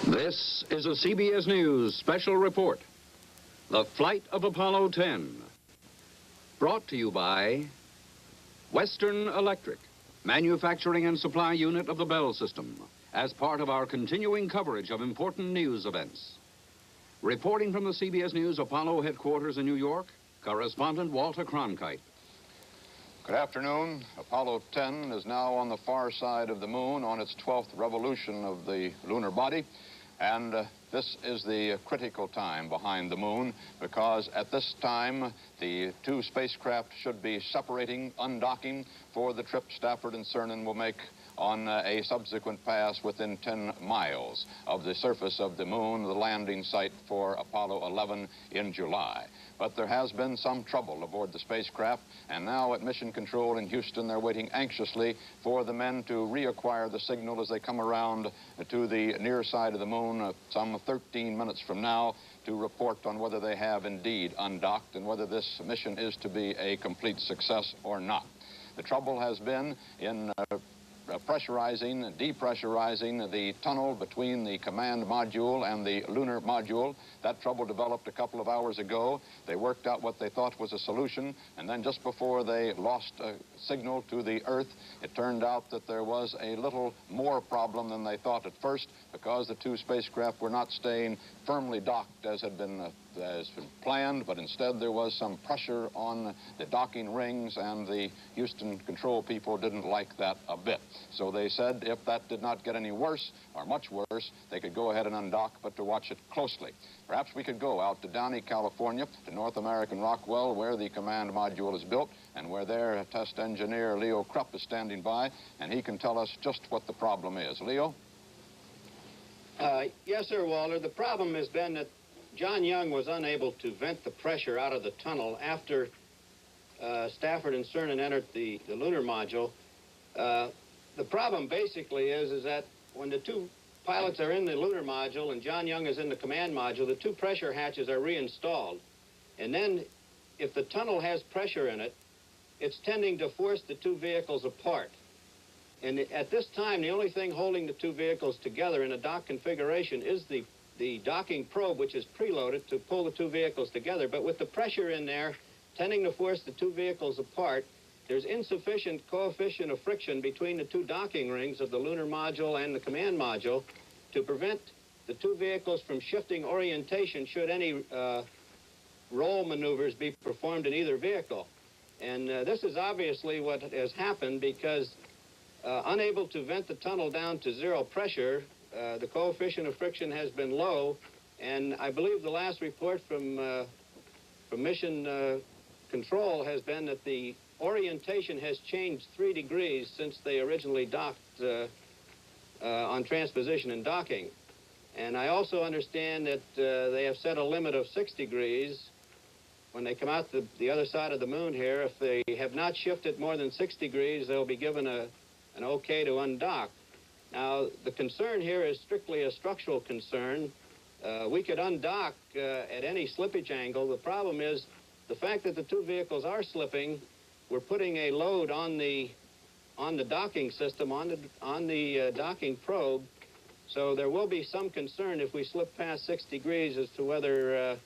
This is a CBS News special report. The flight of Apollo 10. Brought to you by Western Electric, manufacturing and supply unit of the Bell System, as part of our continuing coverage of important news events. Reporting from the CBS News Apollo headquarters in New York, correspondent Walter Cronkite. Good afternoon. Apollo 10 is now on the far side of the moon on its 12th revolution of the lunar body. And this is the critical time behind the moon, because at this time, the two spacecraft should be separating, undocking for the trip Stafford and Cernan will make on a subsequent pass within 10 miles of the surface of the moon, the landing site for Apollo 11 in July. But there has been some trouble aboard the spacecraft, and now at Mission Control in Houston, they're waiting anxiously for the men to reacquire the signal as they come around to the near side of the moon some 13 minutes from now to report on whether they have indeed undocked and whether this mission is to be a complete success or not. The trouble has been in pressurizing and depressurizing the tunnel between the command module and the lunar module. That trouble developed a couple of hours ago. They worked out what they thought was a solution, and then just before they lost a signal to the Earth, it turned out that there was a little more problem than they thought at first, because the two spacecraft were not staying firmly docked as had been planned, but instead there was some pressure on the docking rings, and the Houston control people didn't like that a bit. So they said if that did not get any worse, or much worse, they could go ahead and undock, but to watch it closely. Perhaps we could go out to Downey, California, to North American Rockwell, where the command module is built, and where their test engineer, Leo Krupp, is standing by, and he can tell us just what the problem is. Leo? Yes, sir, Walter. The problem has been that John Young was unable to vent the pressure out of the tunnel after Stafford and Cernan entered the lunar module. The problem basically is that when the two pilots are in the lunar module and John Young is in the command module, the two pressure hatches are reinstalled. And then if the tunnel has pressure in it, it's tending to force the two vehicles apart. And at this time, the only thing holding the two vehicles together in a dock configuration is the docking probe, which is preloaded to pull the two vehicles together. But with the pressure in there tending to force the two vehicles apart, there's insufficient coefficient of friction between the two docking rings of the lunar module and the command module to prevent the two vehicles from shifting orientation should any roll maneuvers be performed in either vehicle. And this is obviously what has happened, because unable to vent the tunnel down to zero pressure, the coefficient of friction has been low, and I believe the last report from Mission Control has been that the orientation has changed 3 degrees since they originally docked on transposition and docking. And I also understand that they have set a limit of 6 degrees when they come out the other side of the moon here. If they have not shifted more than 6 degrees, they'll be given an okay to undock. Now, the concern here is strictly a structural concern. We could undock at any slippage angle. The problem is the fact that the two vehicles are slipping. We're putting a load on the docking system, on the docking probe. So there will be some concern if we slip past 6 degrees as to whether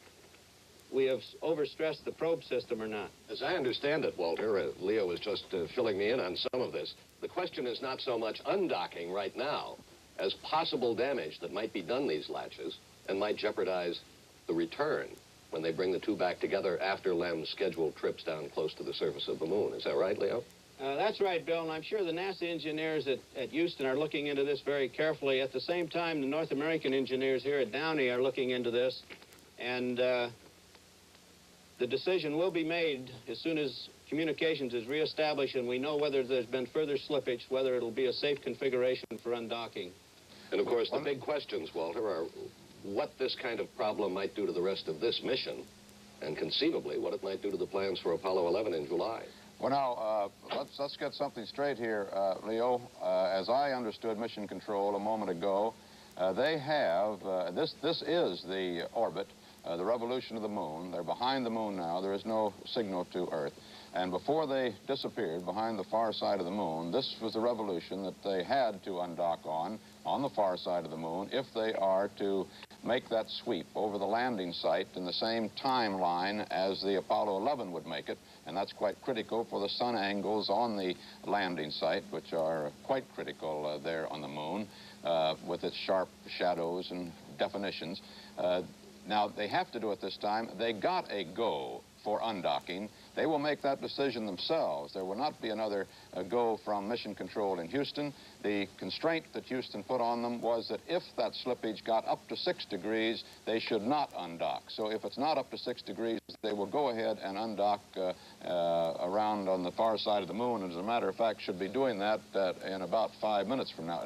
we have overstressed the probe system or not. As I understand it, Walter, Leo was just filling me in on some of this. The question is not so much undocking right now as possible damage that might be done these latches and might jeopardize the return when they bring the two back together after Lem's scheduled trips down close to the surface of the moon. Is that right, Leo? That's right, Bill, and I'm sure the NASA engineers at Houston are looking into this very carefully. At the same time, the North American engineers here at Downey are looking into this, and the decision will be made as soon as communications is reestablished and we know whether there's been further slippage, whether it'll be a safe configuration for undocking. And of course, the big questions, Walter, are what this kind of problem might do to the rest of this mission, and conceivably what it might do to the plans for Apollo 11 in July. Well, now, let's get something straight here, Leo. As I understood Mission Control a moment ago, they have, this is the orbit, the revolution of the moon. They're behind the moon now. There is no signal to Earth. And before they disappeared behind the far side of the moon, this was the revolution that they had to undock on the far side of the moon, if they are to make that sweep over the landing site in the same timeline as the Apollo 11 would make it. And that's quite critical for the sun angles on the landing site, which are quite critical there on the moon, with its sharp shadows and definitions. Now, they have to do it this time. They got a go for undocking. They will make that decision themselves. There will not be another go from Mission Control in Houston. The constraint that Houston put on them was that if that slippage got up to 6 degrees, they should not undock. So if it's not up to 6 degrees, they will go ahead and undock around on the far side of the moon. And as a matter of fact, should be doing that in about 5 minutes from now.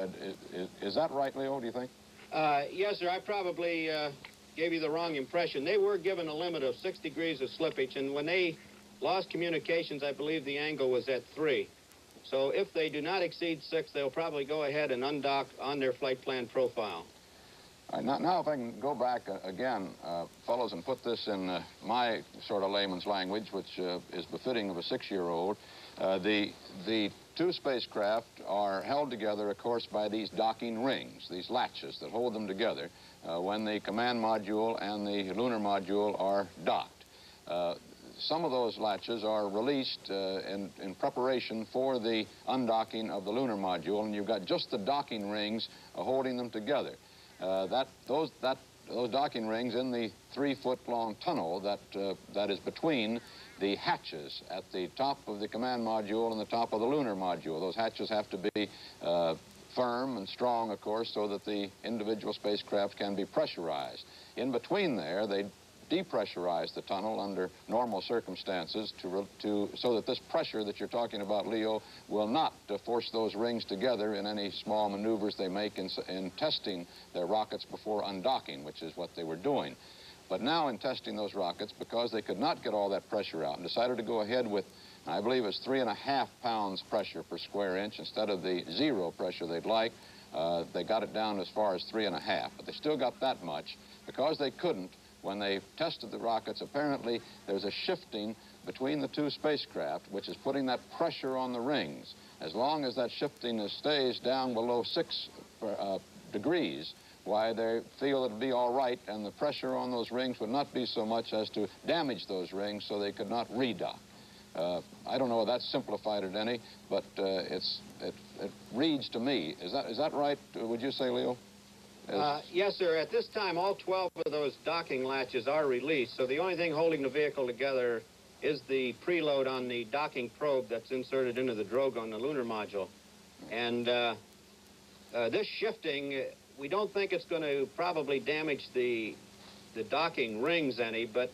Is that right, Leo, do you think? Yes, sir. I probably gave you the wrong impression. They were given a limit of 6 degrees of slippage, and when they lost communications, I believe the angle was at 3. So if they do not exceed 6, they'll probably go ahead and undock on their flight plan profile. All right, now if I can go back again, fellows, and put this in my sort of layman's language, which is befitting of a 6-year-old, the two spacecraft are held together, of course, by these docking rings, these latches that hold them together when the command module and the lunar module are docked. Some of those latches are released in preparation for the undocking of the lunar module, and you've got just the docking rings holding them together. Those docking rings in the 3-foot-long tunnel that is between the hatches at the top of the command module and the top of the lunar module. Those hatches have to be firm and strong, of course, so that the individual spacecraft can be pressurized. In between there, they depressurize the tunnel under normal circumstances so that this pressure that you're talking about, Leo, will not force those rings together in any small maneuvers they make in testing their rockets before undocking, which is what they were doing. But now in testing those rockets, because they could not get all that pressure out and decided to go ahead with, I believe it's 3.5 pounds pressure per square inch instead of the 0 pressure they'd like, they got it down as far as 3.5, but they still got that much. Because they couldn't, when they tested the rockets, apparently there's a shifting between the two spacecraft, which is putting that pressure on the rings. As long as that shifting stays down below 6 degrees, why, they feel it'll be all right, and the pressure on those rings would not be so much as to damage those rings, so they could not redock. I don't know if that's simplified it any, but it reads to me. Is that right, would you say, Leo? Yes, sir. At this time, all 12 of those docking latches are released, so the only thing holding the vehicle together is the preload on the docking probe that's inserted into the drogue on the lunar module. And this shifting, we don't think it's going to probably damage the docking rings any, but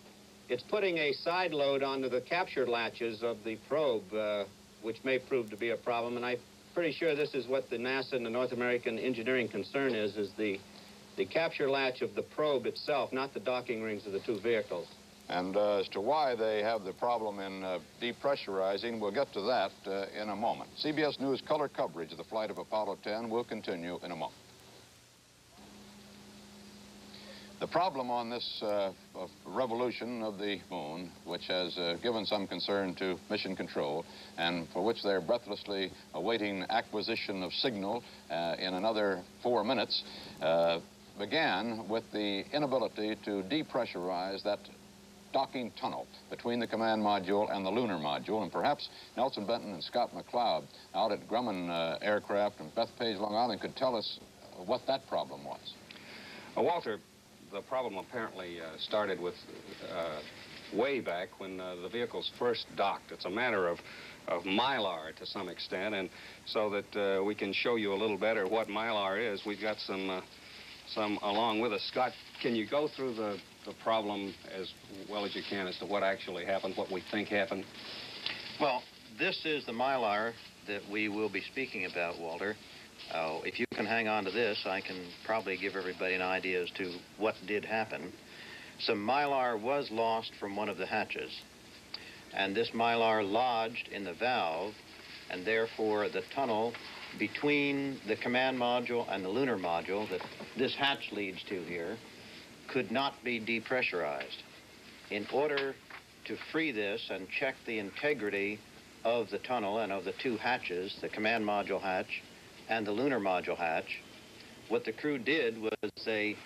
it's putting a side load onto the capture latches of the probe, which may prove to be a problem. And I'm pretty sure this is what the NASA and the North American engineering concern is the capture latch of the probe itself, not the docking rings of the two vehicles. And as to why they have the problem in depressurizing, we'll get to that in a moment. CBS News color coverage of the flight of Apollo 10 will continue in a moment. The problem on this revolution of the moon, which has given some concern to Mission Control, and for which they're breathlessly awaiting acquisition of signal in another 4 minutes, began with the inability to depressurize that docking tunnel between the command module and the lunar module. And perhaps Nelson Benton and Scott McCloud out at Grumman Aircraft and Bethpage, Long Island, could tell us what that problem was. Walter, the problem apparently started with way back when the vehicles first docked. It's a matter of mylar to some extent, and so that we can show you a little better what mylar is, we've got some along with us. Scott, can you go through the problem as well as you can as to what actually happened, what we think happened? Well, this is the mylar that we will be speaking about, Walter. If you can hang on to this, I can probably give everybody an idea as to what did happen. Some mylar was lost from one of the hatches, and this mylar lodged in the valve, and therefore the tunnel between the command module and the lunar module that this hatch leads to here could not be depressurized. In order to free this and check the integrity of the tunnel and of the two hatches, the command module hatch and the lunar module hatch, what the crew did was they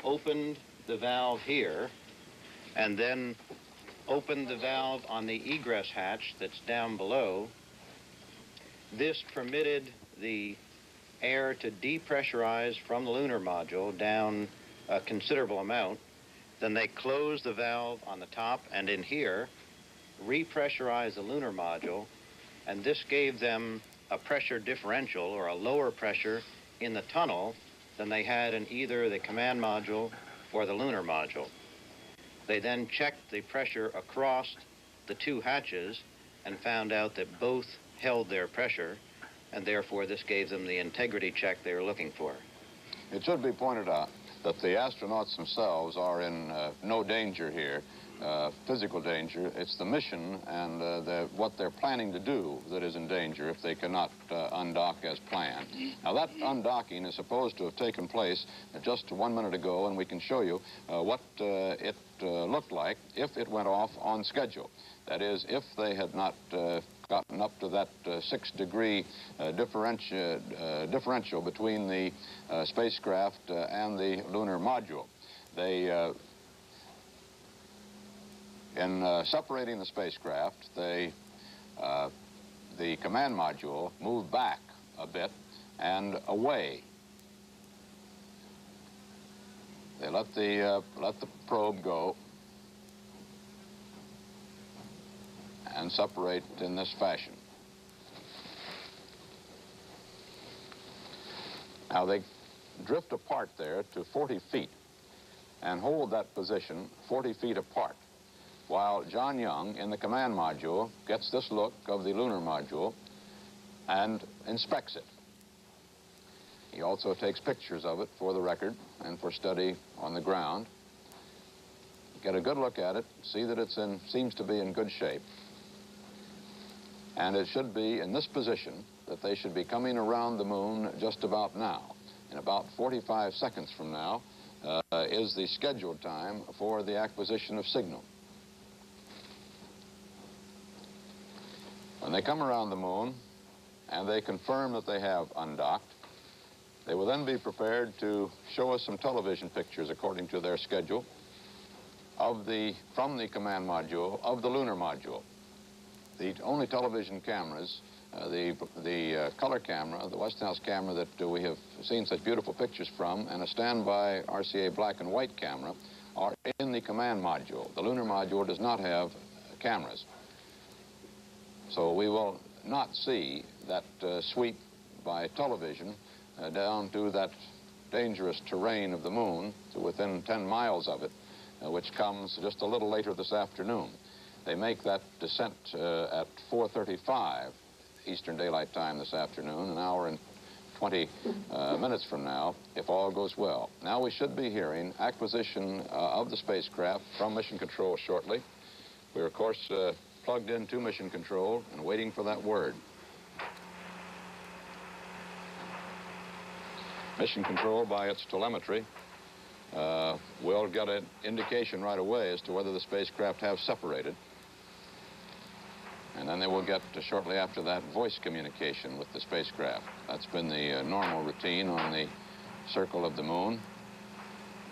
opened the valve here and then opened the valve on the egress hatch that's down below. This permitted the air to depressurize from the lunar module down a considerable amount. Then they closed the valve on the top and in here, repressurized the lunar module, and this gave them a pressure differential or a lower pressure in the tunnel than they had in either the command module or the lunar module. They then checked the pressure across the two hatches and found out that both held their pressure, and therefore this gave them the integrity check they were looking for. It should be pointed out that the astronauts themselves are in no danger here, physical danger. It's the mission and what they're planning to do that is in danger if they cannot undock as planned. Now, that undocking is supposed to have taken place just 1 minute ago, and we can show you what it looked like if it went off on schedule. That is, if they had not gotten up to that 6-degree differential between the spacecraft and the lunar module. They in separating the spacecraft, the command module moved back a bit and away. They let the probe go and separate in this fashion. Now they drift apart there to 40 feet and hold that position 40 feet apart, while John Young in the command module gets this look of the lunar module and inspects it. He also takes pictures of it for the record and for study on the ground. Get a good look at it, see that it seems to be in good shape. And it should be in this position that they should be coming around the moon just about now. In about 45 seconds from now is the scheduled time for the acquisition of signal. When they come around the moon and they confirm that they have undocked, they will then be prepared to show us some television pictures according to their schedule from the command module of the lunar module. The only television cameras, the color camera, the Westinghouse camera that we have seen such beautiful pictures from, and a standby RCA black and white camera are in the command module. The lunar module does not have cameras. So we will not see that sweep by television down to that dangerous terrain of the moon to within 10 miles of it, which comes just a little later this afternoon. They make that descent at 4:35 Eastern Daylight Time this afternoon, an hour and 20 minutes from now, if all goes well. Now we should be hearing acquisition of the spacecraft from Mission Control shortly. We're, of course, plugged into Mission Control and waiting for that word. Mission Control, by its telemetry, will get an indication right away as to whether the spacecraft have separated. And then they will get, shortly after that, voice communication with the spacecraft. That's been the normal routine on the circle of the moon.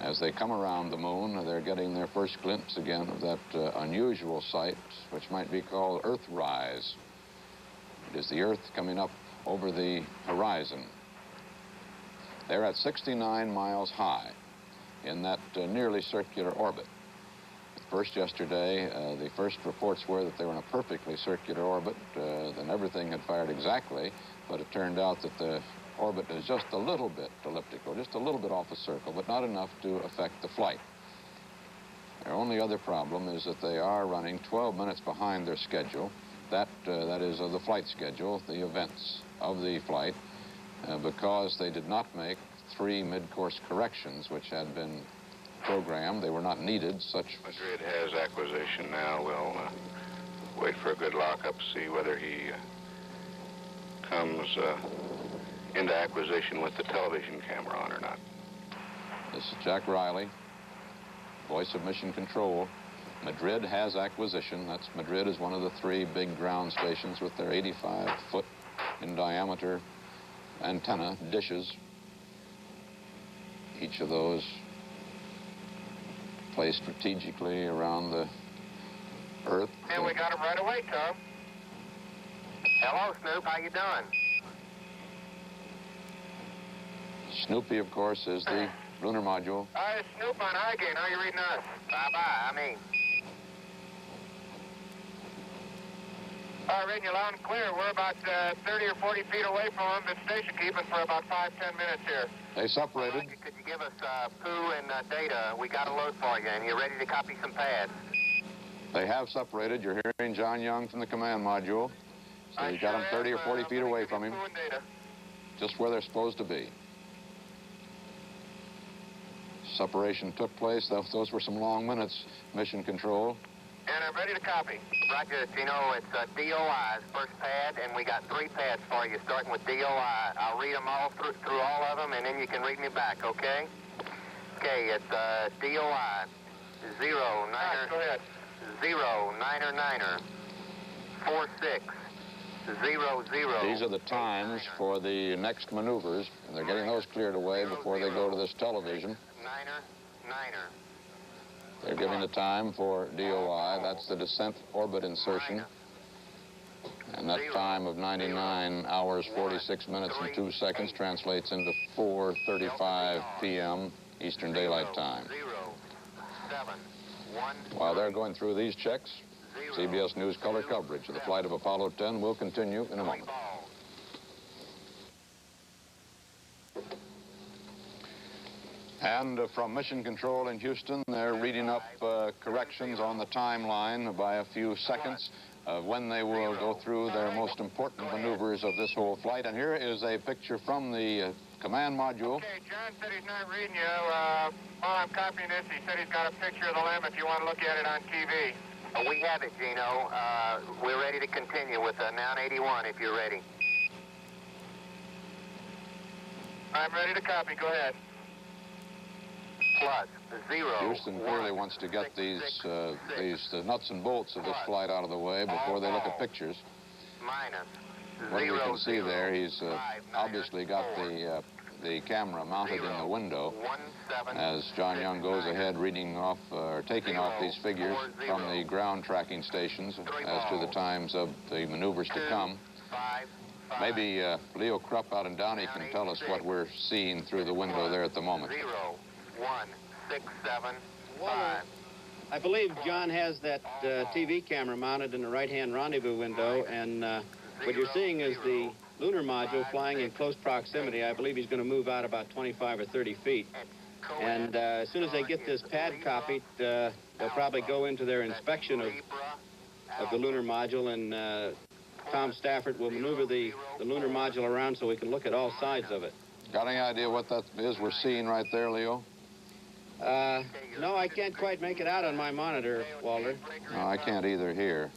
As they come around the moon, they're getting their first glimpse again of that unusual sight, which might be called Earthrise. It is the Earth coming up over the horizon. They're at 69 miles high in that nearly circular orbit. First yesterday, the first reports were that they were in a perfectly circular orbit, then everything had fired exactly, but it turned out that the orbit is just a little bit elliptical, just a little bit off the circle, but not enough to affect the flight. Their only other problem is that they are running 12 minutes behind their schedule. That is the flight schedule, the events of the flight. because they did not make 3 mid-course corrections, which had been programmed. They were not needed. Madrid has acquisition now. We'll wait for a good lockup, see whether he comes into acquisition with the television camera on or not. This is Jack Riley, voice of Mission Control. Madrid has acquisition. Madrid is one of the 3 big ground stations with their 85-foot in diameter antenna dishes. Each of those placed strategically around the Earth. And we got him right away, Tom. Hello, Snoop. How you doing? Snoopy, of course, is the lunar module. Hi, Snoop on high gain. How you reading us? Bye-bye. Reading you loud and clear. We're about 30 or 40 feet away from them. Been station keeping for about 5-10 minutes here. They separated. Could you give us poo and data? We got a load for you, and you're ready to copy some pads. They have separated. You're hearing John Young from the command module. So you got them 30 or 40 feet away from him. Just where they're supposed to be. Separation took place. Those were some long minutes, Mission Control. And I'm ready to copy. Roger, Gino, it's DOI's first pad, and we got 3 pads for you, starting with DOI. I'll read them all through all of them, and then you can read me back, okay? Okay, it's DOI 0 9er. Go ahead. 0 9er 9er 46 0 0. These are the times for the next maneuvers, and they're getting those cleared away before they go to this television. 9er 9er. They're giving the time for DOI. That's the descent orbit insertion. And that time of 99 hours, 46 minutes, and 2 seconds translates into 4:35 p.m. Eastern Daylight Time. While they're going through these checks, CBS News color coverage of the flight of Apollo 10 will continue in a moment. And from Mission Control in Houston, they're reading up corrections on the timeline by a few seconds of when they will go through their most important maneuvers of this whole flight. And here is a picture from the command module. Okay, John said he's not reading you. While I'm copying this, he said he's got a picture of the limb if you want to look at it on TV. We have it, Gino. We're ready to continue with Noun 81 if you're ready. I'm ready to copy. Go ahead. Plus 0. Houston clearly wants to get these nuts and bolts of this flight out of the way before they look at pictures. Minus What we can see there, he's obviously got the camera mounted in the window as John Young goes ahead reading off or taking off these figures from the ground tracking stations as to the times of the maneuvers to come. Maybe Leo Krupp out in Downey can tell us what we're seeing through the window there at the moment. 0 1 6 7 5. I believe John has that TV camera mounted in the right-hand rendezvous window, and what you're seeing is the lunar module flying in close proximity. I believe he's going to move out about 25 or 30 feet. And as soon as they get this pad copied, they'll probably go into their inspection of the lunar module, and Tom Stafford will maneuver the lunar module around so we can look at all sides of it. Got any idea what that is we're seeing right there, Leo? No, I can't quite make it out on my monitor, Walter. No, I can't either here.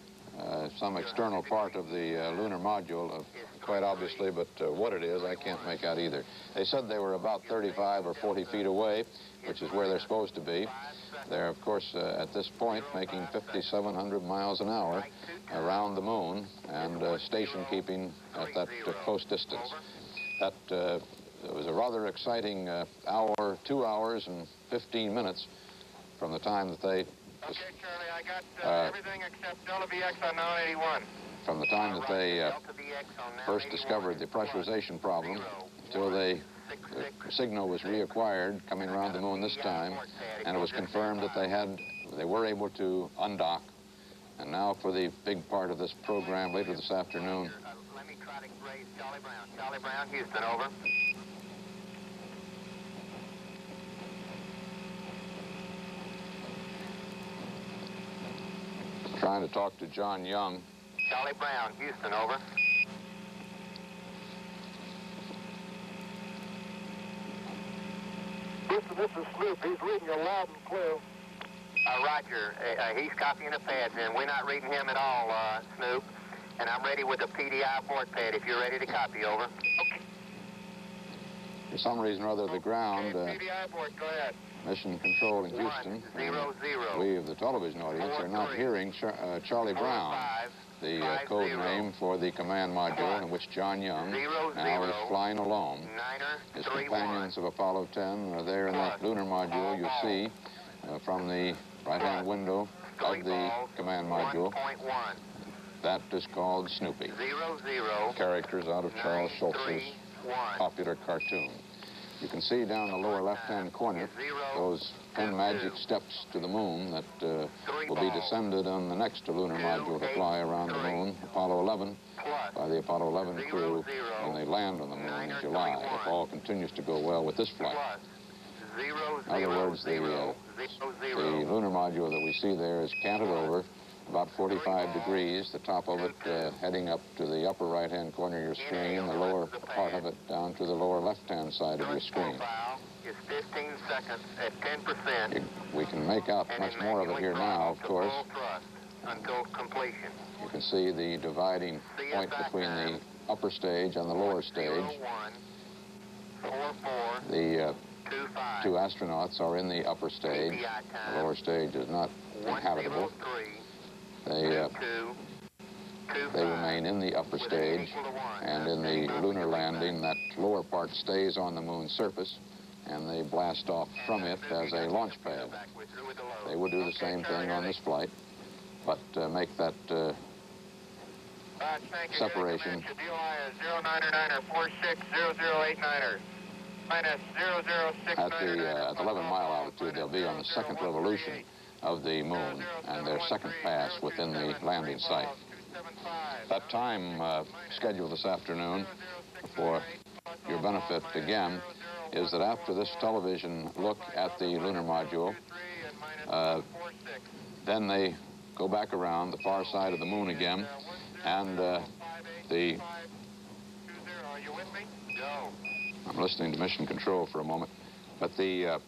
Some external part of the lunar module, quite obviously, but what it is, I can't make out either. They said they were about 35 or 40 feet away, which is where they're supposed to be. They're, of course, at this point, making 5,700 miles an hour around the moon and station keeping at that close distance. That it was a rather exciting 2 hours and 15 minutes from the time that they... Okay, Charlie, I got everything except Delta VX on 981. From the time that they first discovered the pressurization problem until the signal was reacquired coming around the moon this time, and it was confirmed that they were able to undock. And now for the big part of this program later this afternoon. Let me try to raise Charlie Brown. Charlie Brown, Houston, over. Trying to talk to John Young. Charlie Brown, Houston, over. this is Snoopy. He's reading you loud and clear. Roger. He's copying the pads, and we're not reading him at all, Snoop. And I'm ready with the PDI board pad if you're ready to copy, over. Okay. For some reason or other, the ground, PDI board, go ahead. Mission Control in Houston, 0, 0. we of the television audience are not hearing Charlie Brown, the code name for the command module in which John Young now is flying alone. His companions of Apollo 10 are there in that lunar module you see from the right-hand window of the command module. That is called Snoopy. Characters out of Charles Schulz's popular cartoon. You can see down the lower left-hand corner those 10 magic steps to the moon that will be descended on the next lunar module to fly around the moon, Apollo 11, by the Apollo 11 crew when they land on the moon in July, if all continues to go well with this flight. In other words, the lunar module that we see there is canted over about 45 degrees, the top of it heading up to the upper right-hand corner of your screen, the lower part of it down to the lower left-hand side of your screen. It's 15 seconds at 10%. We can make out much more of it here now, of course. Until completion. You can see the dividing point between the upper stage and the lower stage. The two astronauts are in the upper stage. The lower stage is not inhabitable. They remain in the upper stage, and in the lunar landing, that lower part stays on the moon's surface, and they blast off from it as a launch pad. They will do the same thing on this flight, but make that separation at the 11-mile altitude. They'll be on the second revolution of the moon and their second pass within the landing site. That time scheduled this afternoon for your benefit again is that after this television look at the lunar module, then they go back around the far side of the moon again, and I'm listening to Mission Control for a moment, but the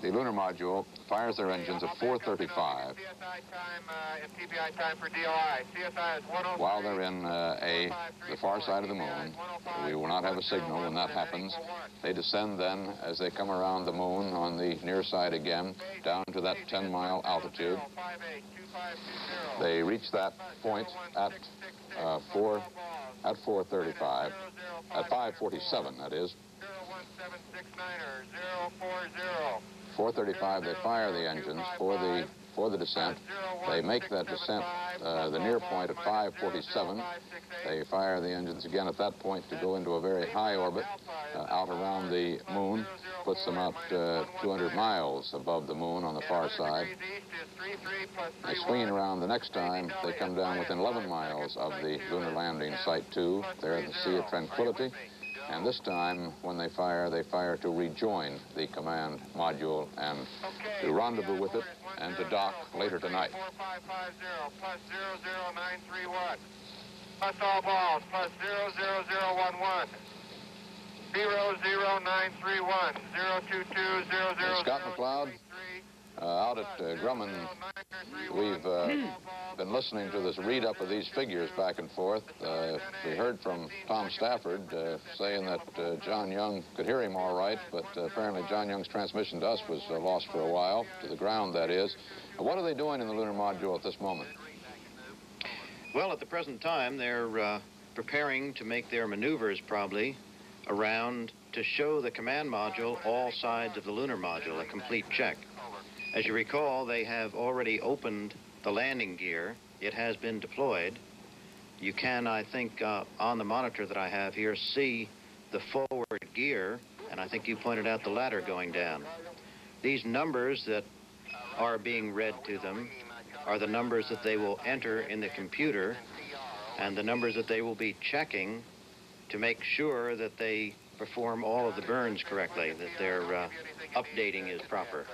lunar module fires their engines at 4:35 while they're in the far side of the moon. We will not have a signal when that happens. They descend then as they come around the moon on the near side again down to that 10-mile altitude. They reach that point at 4:35, at 5:47 that is. 4:35, they fire the engines for the descent. They make that descent, the near point at 5:47. They fire the engines again at that point to go into a very high orbit out around the moon, puts them out 200 miles above the moon on the far side. They swing around the next time. They come down within 11 miles of the lunar landing site 2. They're at the Sea of Tranquility. And this time, when they fire to rejoin the command module and to rendezvous with it and to dock later tonight. 4550 +00931. Plus all balls, plus 00011. 00931. 02200. Scott McCloud, out at Grumman, we've been listening to this read-up of these figures back and forth. We heard from Tom Stafford saying that John Young could hear him all right, but apparently John Young's transmission to us was lost for a while, to the ground that is. What are they doing in the lunar module at this moment? Well, at the present time, they're preparing to make their maneuvers probably around to show the command module all sides of the lunar module, a complete check. As you recall, they have already opened the landing gear. It has been deployed. You can, I think, on the monitor that I have here, see the forward gear, and I think you pointed out the ladder going down. These numbers that are being read to them are the numbers that they will enter in the computer and the numbers that they will be checking to make sure that they perform all of the burns correctly, that their updating is proper.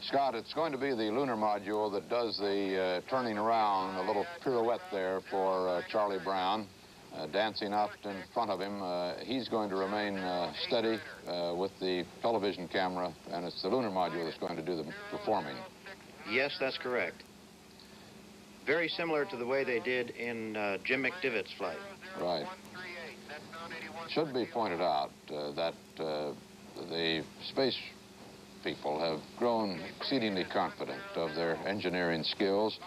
Scott, it's going to be the lunar module that does the turning around, the little pirouette there for Charlie Brown. dancing out in front of him. He's going to remain steady with the television camera, and it's the lunar module that's going to do the performing. Yes, that's correct. Very similar to the way they did in Jim McDivitt's flight. Right. Should be pointed out that the space people have grown exceedingly confident of their engineering skills.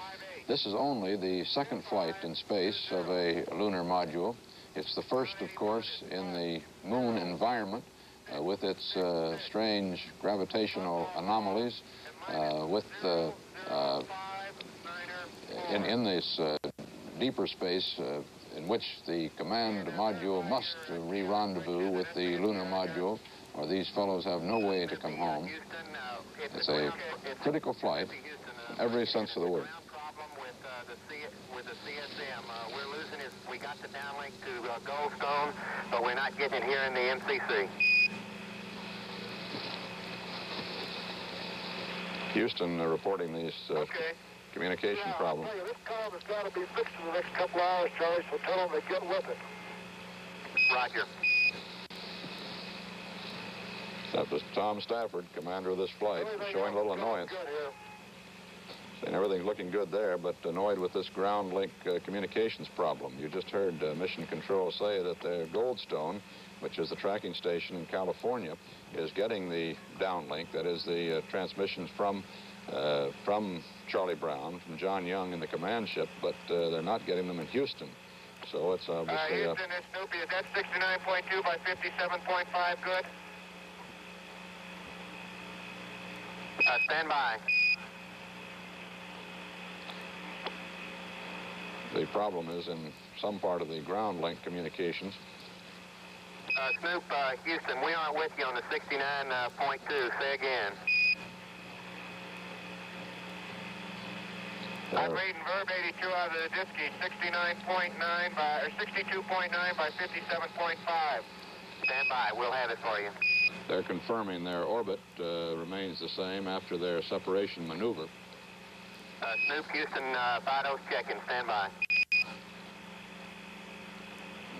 This is only the second flight in space of a lunar module. It's the first, of course, in the moon environment with its strange gravitational anomalies, in this deeper space in which the command module must re-rendezvous with the lunar module, or these fellows have no way to come home. It's a critical flight in every sense of the word. With the CSM, we're losing his, we got the downlink to Goldstone, but we're not getting it here in the MCC. Houston reporting these communication problems. This column has got to be fixed in the next couple of hours, Charlie, so tell them to get with it. Roger. That was Tom Stafford, commander of this flight, showing a little annoyance. Saying everything's looking good there, but annoyed with this ground link communications problem. You just heard Mission Control say that the Goldstone, which is the tracking station in California, is getting the downlink, that is the transmissions from Charlie Brown, from John Young in the command ship, but they're not getting them in Houston. So it's obviously... Houston, it's Snoopy. Is that 69.2 by 57.5 good? Stand by. The problem is in some part of the ground link communications. Snoop, Houston, we aren't with you on the 69.2. Say again. I'm reading verb 82 out of the Disky, 69.9 by, or 62.9 by 57.5. Stand by. We'll have it for you. They're confirming their orbit remains the same after their separation maneuver. Snoop, Houston, Fido's checking. Stand by.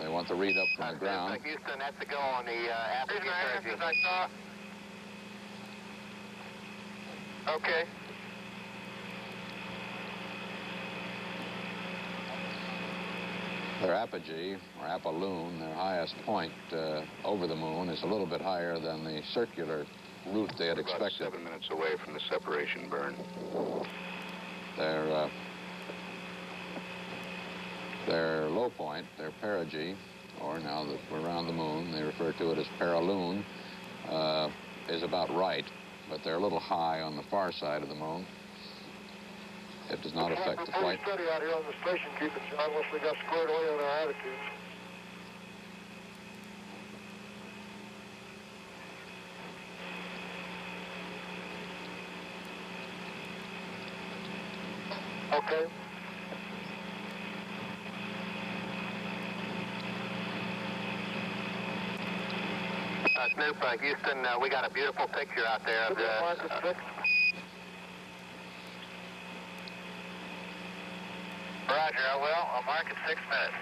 They want the read up from the ground. Houston, that's the go on the Apple as I saw. Okay. Their apogee, or apolune, their highest point over the moon, is a little bit higher than the circular route they had expected. About 7 minutes away from the separation burn. Their low point, their perigee, or now that we're around the moon, they refer to it as perilune, is about right, but they're a little high on the far side of the moon. It does not affect the flight. We're pretty steady out here on the station keeping, John, once we got squared away on our attitudes. Okay. Snoop, Houston, we got a beautiful picture out there of the... Roger, I will. I'll mark it 6 minutes.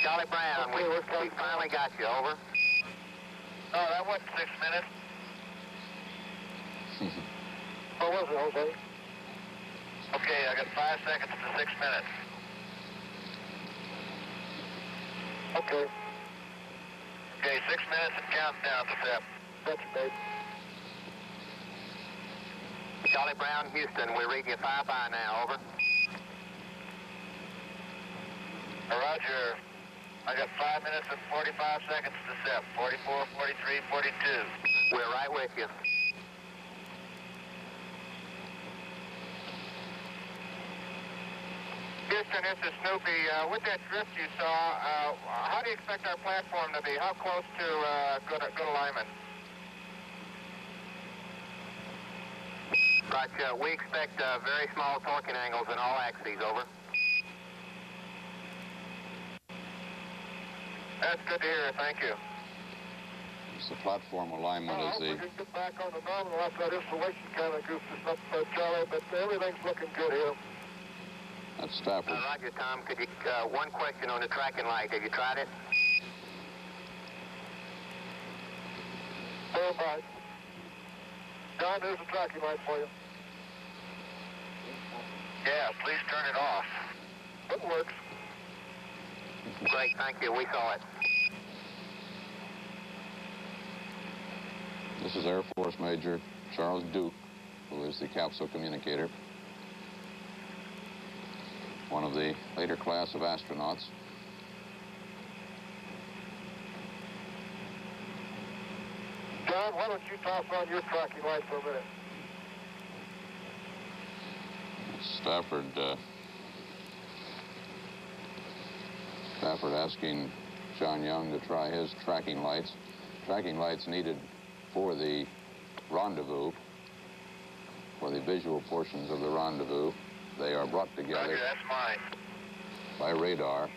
Charlie Brown, we finally got you, over. No, that wasn't 6 minutes. What was it, Jose? Okay, I got 5 seconds to 6 minutes. Okay. Okay, 6 minutes and count down to 7. That's great. Charlie Brown, Houston, we're reading you 5 by now, over. Roger. I got 5 minutes and 45 seconds to 7. 44, 43, 42. We're right with you. Houston, this is Snoopy. With that drift you saw, how do you expect our platform to be? How close to good alignment? Right, we expect very small torquing angles in all axes, over. That's good to hear. Thank you. The platform alignment is we can get back on the normal after that installation kind of goofed us up, Charlie, but everything's looking good here. That's Stafford. Roger, Tom. Could you, one question on the tracking light. Have you tried it? Stand by. John, there's a tracking light for you. Yeah, please turn it off. It works. Great, thank you. We saw it. This is Air Force Major Charles Duke, who is the capsule communicator, one of the later class of astronauts. John, why don't you toss on your tracking light for a minute? Stafford asking John Young to try his tracking lights. Tracking lights needed for the rendezvous, for the visual portions of the rendezvous. They are brought together. Roger, that's mine. By radar.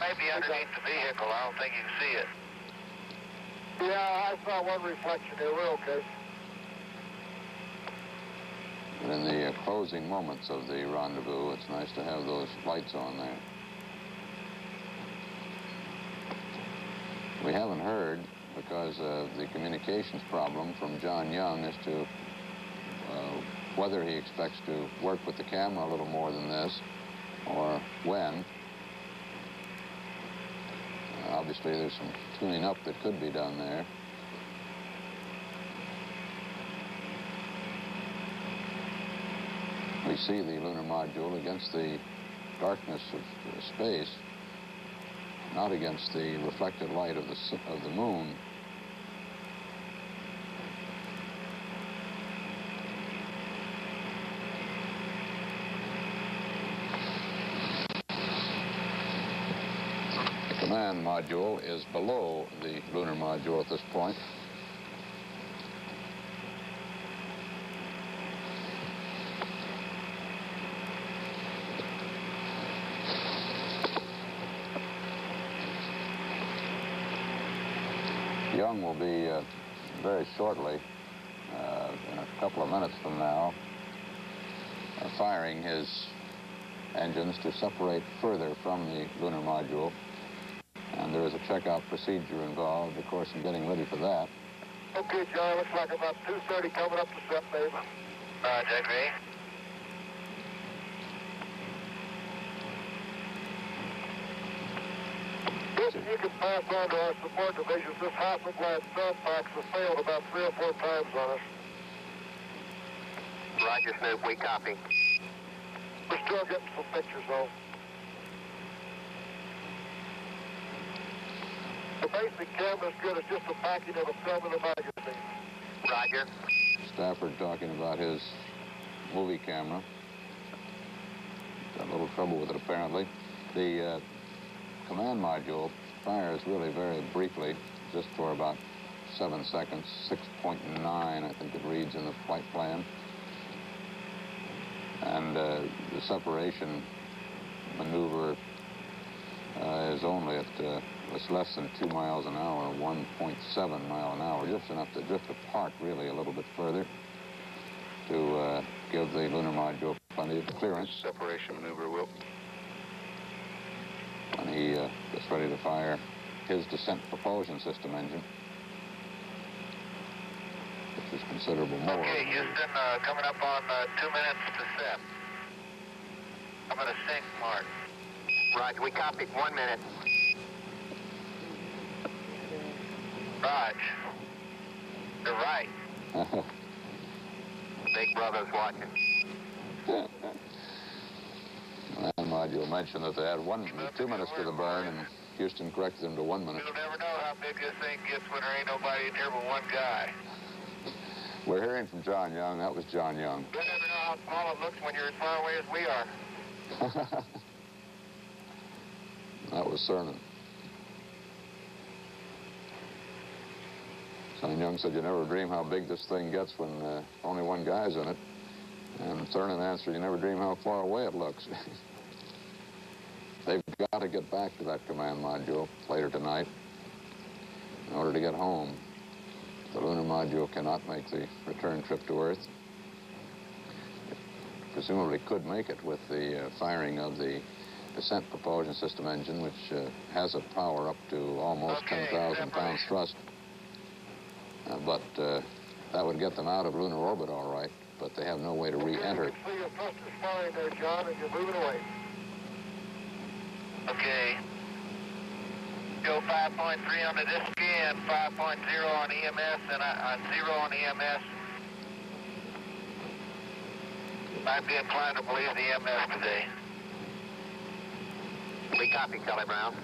Maybe underneath the vehicle. I don't think you can see it. Yeah, I saw one reflection here. We're okay. But in the closing moments of the rendezvous, it's nice to have those lights on there. We haven't heard, because of the communications problem from John Young, as to whether he expects to work with the camera a little more than this, or when. Obviously, there's some tuning up that could be done there. We see the lunar module against the darkness of space, not against the reflected light of the moon. The command module is below the lunar module at this point. Young will be very shortly, in a couple of minutes from now, firing his engines to separate further from the lunar module. And there is a checkout procedure involved, of course, in getting ready for that. Okay, John, looks like about 2:30 coming up to set, baby. JP. If you can pass on to our support divisions, this Hasselblad Snapbacks has failed about 3 or 4 times on us. Roger, Snoop. We copy. We're still getting some pictures, though. The basic camera's good. It's just the packing of the film and the magazine. Roger. Stafford talking about his movie camera. Got a little trouble with it, apparently. The command module fires really very briefly, just for about 7 seconds, 6.9, I think it reads in the flight plan. And the separation maneuver is only at, it's less than 2 miles an hour, 1.7 mile an hour, just enough to drift apart really a little bit further to give the lunar module plenty of clearance. Separation maneuver, Will. And he gets ready to fire his descent propulsion system engine, which is considerable more. Okay, Houston, coming up on 2 minutes to set. I'm going to sync, Mark. Roger, we copy. 1 minute. Raj, you're right. Big Brother's watching. And module mentioned that they had 2 minutes to the burn, and Houston corrected them to 1 minute. You'll never know how big this thing gets when there ain't nobody in here but one guy. We're hearing from John Young. That was John Young. You'll never know how small it looks when you're as far away as we are. That was Cernan. John Young said, you never dream how big this thing gets when only one guy's in it. And Cernan answered, you never dream how far away it looks. They've got to get back to that command module later tonight in order to get home. The lunar module cannot make the return trip to Earth. presumably could make it with the firing of the descent propulsion system engine, which has a power up to almost 10,000 pounds thrust. But that would get them out of lunar orbit all right, but they have no way to re-enter. You can see your thrusters firing there, John, and you're moving away. Okay. Go 5.3 on the disc and 5.0 on EMS and on 0 on EMS. Might be inclined to believe the EMS today. We copy, Charlie Brown.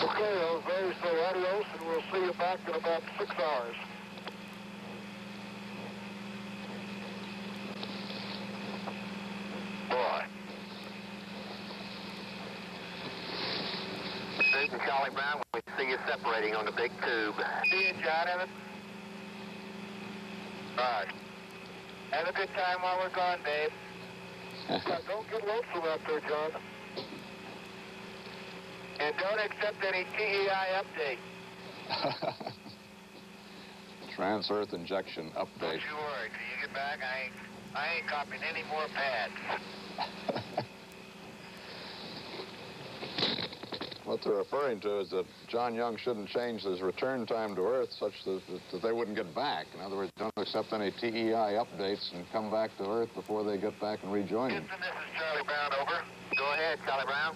Okay, Jose, so adios, and we'll see you back in about 6 hours. Boy. Station Charlie Brown, we see you separating on the big tube. See you, John Evans. All right. Have a good time while we're gone, Dave. Yeah, don't get lonesome out there, John. And don't accept any TEI update. Trans-Earth injection update. Don't you worry. Till you get back, I ain't copying any more pads. What they're referring to is that John Young shouldn't change his return time to Earth such that they wouldn't get back. In other words, don't accept any TEI updates and come back to Earth before they get back and rejoin him. Houston, this is Charlie Brown, over. Go ahead, Charlie Brown.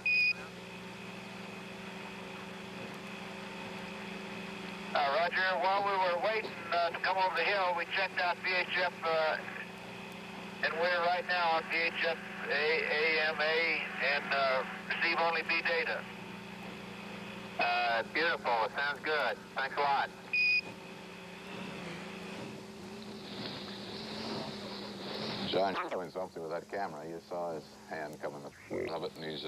Roger, while we were waiting to come over the hill, we checked out VHF, and we're right now on VHF AMA and receive only B data. Beautiful. Sounds good. Thanks a lot. John's doing something with that camera. You saw his hand coming of it, and he's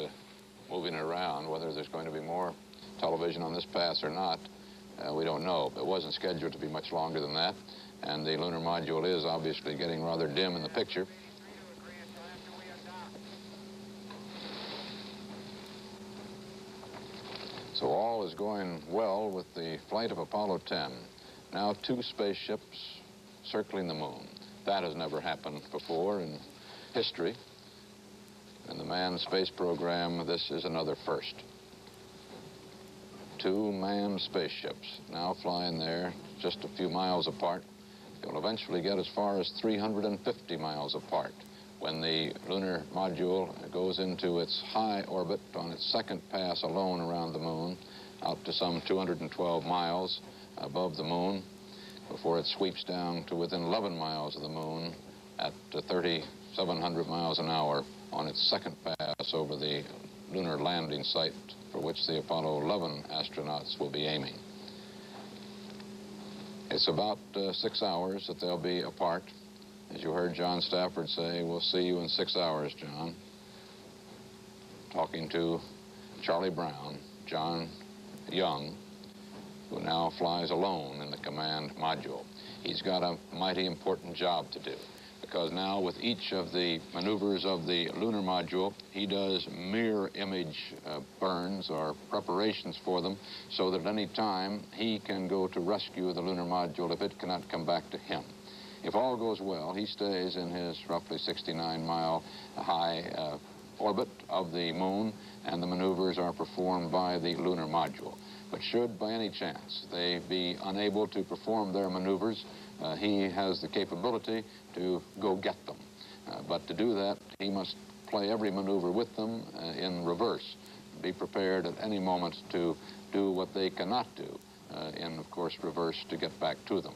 moving it around. Whether there's going to be more television on this pass or not, we don't know. It wasn't scheduled to be much longer than that, and the lunar module is obviously getting rather dim in the picture. So all is going well with the flight of Apollo 10. Now 2 spaceships circling the moon. That has never happened before in history. In the manned space program, this is another first. 2 manned spaceships now flying there just a few miles apart. They'll eventually get as far as 350 miles apart when the lunar module goes into its high orbit on its second pass alone around the moon, out to some 212 miles above the moon, before it sweeps down to within 11 miles of the moon at 3,700 miles an hour on its second pass over the lunar landing site for which the Apollo 11 astronauts will be aiming. It's about 6 hours that they'll be apart. As you heard John Stafford say, we'll see you in 6 hours, John. Talking to Charlie Brown, John Young, who now flies alone in the command module. He's got a mighty important job to do, because now with each of the maneuvers of the lunar module, he does mirror image burns or preparations for them, so that at any time he can go to rescue the lunar module if it cannot come back to him. If all goes well, he stays in his roughly 69-mile high orbit of the moon, and the maneuvers are performed by the lunar module. But should, by any chance, they be unable to perform their maneuvers, he has the capability to go get them. But to do that, he must play every maneuver with them in reverse, be prepared at any moment to do what they cannot do in, of course, reverse to get back to them.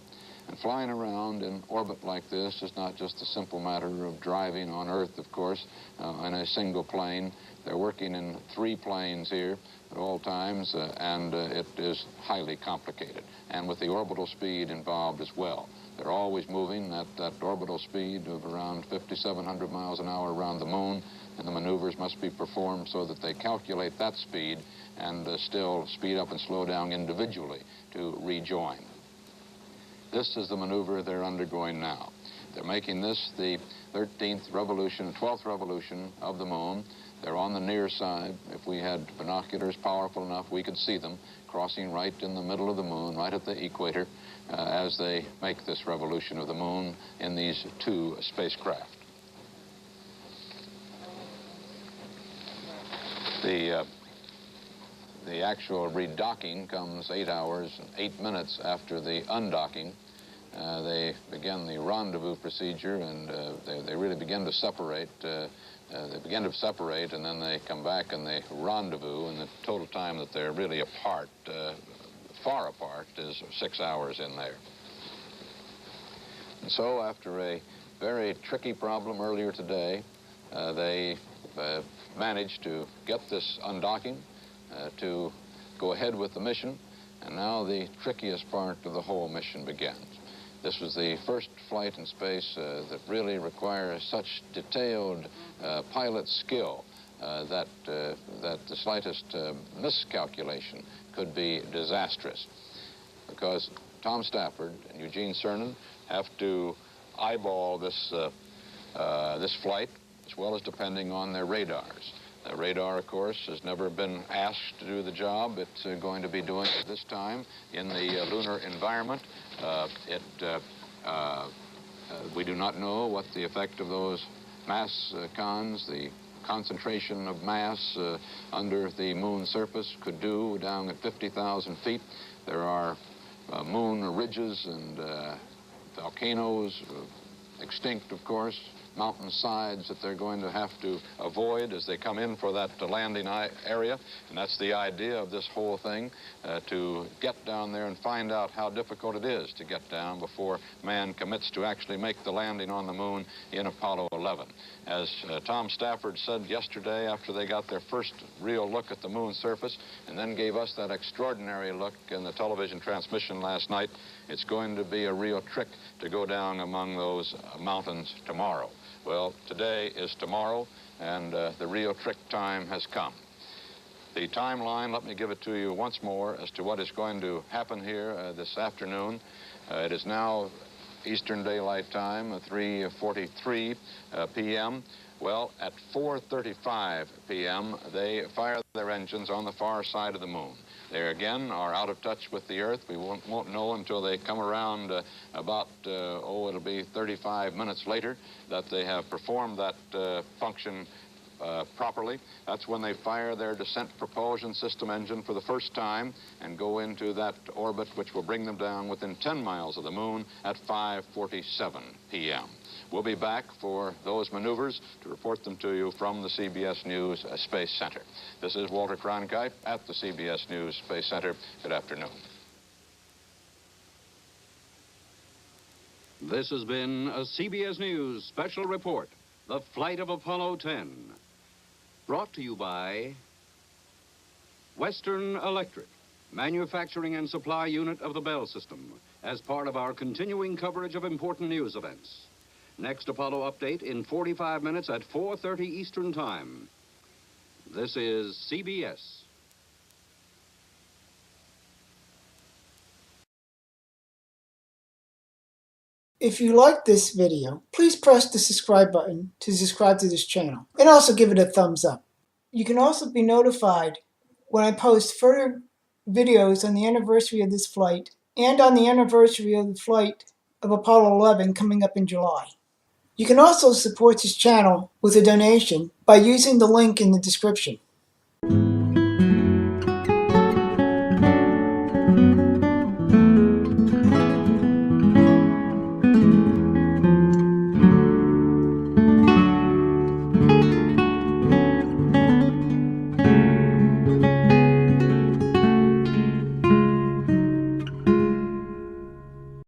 And flying around in orbit like this is not just a simple matter of driving on Earth, of course, in a single plane. They're working in 3 planes here at all times, and it is highly complicated, and with the orbital speed involved as well. They're always moving at that orbital speed of around 5,700 miles an hour around the moon, and the maneuvers must be performed so that they calculate that speed and still speed up and slow down individually to rejoin. This is the maneuver they're undergoing now. They're making this the 13th revolution, 12th revolution of the moon. They're on the near side. If we had binoculars powerful enough, we could see them crossing right in the middle of the moon, right at the equator, as they make this revolution of the moon in these two spacecraft. The actual redocking comes 8 hours and 8 minutes after the undocking. They begin the rendezvous procedure, and they really begin to separate. They begin to separate, and then they come back and they rendezvous, and the total time that they're really apart, far apart, is 6 hours in there. And so after a very tricky problem earlier today, they managed to get this undocking, to go ahead with the mission, and now the trickiest part of the whole mission begins. This was the first flight in space that really requires such detailed pilot skill that the slightest miscalculation could be disastrous, because Tom Stafford and Eugene Cernan have to eyeball this flight, as well as depending on their radars. The radar, of course, has never been asked to do the job. It's going to be doing it this time in the lunar environment. We do not know what the effect of those mass cons, the concentration of mass under the moon's surface, could do down at 50,000 feet. There are moon ridges and volcanoes, extinct, of course, mountain sides that they're going to have to avoid as they come in for that landing area. And that's the idea of this whole thing, to get down there and find out how difficult it is to get down before man commits to actually make the landing on the moon in Apollo 11. As Tom Stafford said yesterday, after they got their first real look at the moon's surface and then gave us that extraordinary look in the television transmission last night, it's going to be a real trick to go down among those mountains tomorrow. Well, today is tomorrow, and the real trick time has come. The timeline, let me give it to you once more as to what is going to happen here this afternoon. It is now Eastern Daylight Time, 3:43 p.m. Well, at 4:35 p.m., they fire their engines on the far side of the moon. They, again, are out of touch with the Earth. We won't know until they come around about, it'll be 35 minutes later that they have performed that function properly. That's when they fire their descent propulsion system engine for the first time and go into that orbit which will bring them down within 10 miles of the moon at 5:47 p.m. We'll be back for those maneuvers to report them to you from the CBS News Space Center. This is Walter Cronkite at the CBS News Space Center. Good afternoon. This has been a CBS News special report, The Flight of Apollo 10, brought to you by Western Electric, manufacturing and supply unit of the Bell System, as part of our continuing coverage of important news events. Next Apollo update in 45 minutes at 4:30 Eastern Time. This is CBS. If you like this video, please press the subscribe button to subscribe to this channel, and also give it a thumbs up. You can also be notified when I post further videos on the anniversary of this flight and on the anniversary of the flight of Apollo 11 coming up in July. You can also support this channel with a donation by using the link in the description.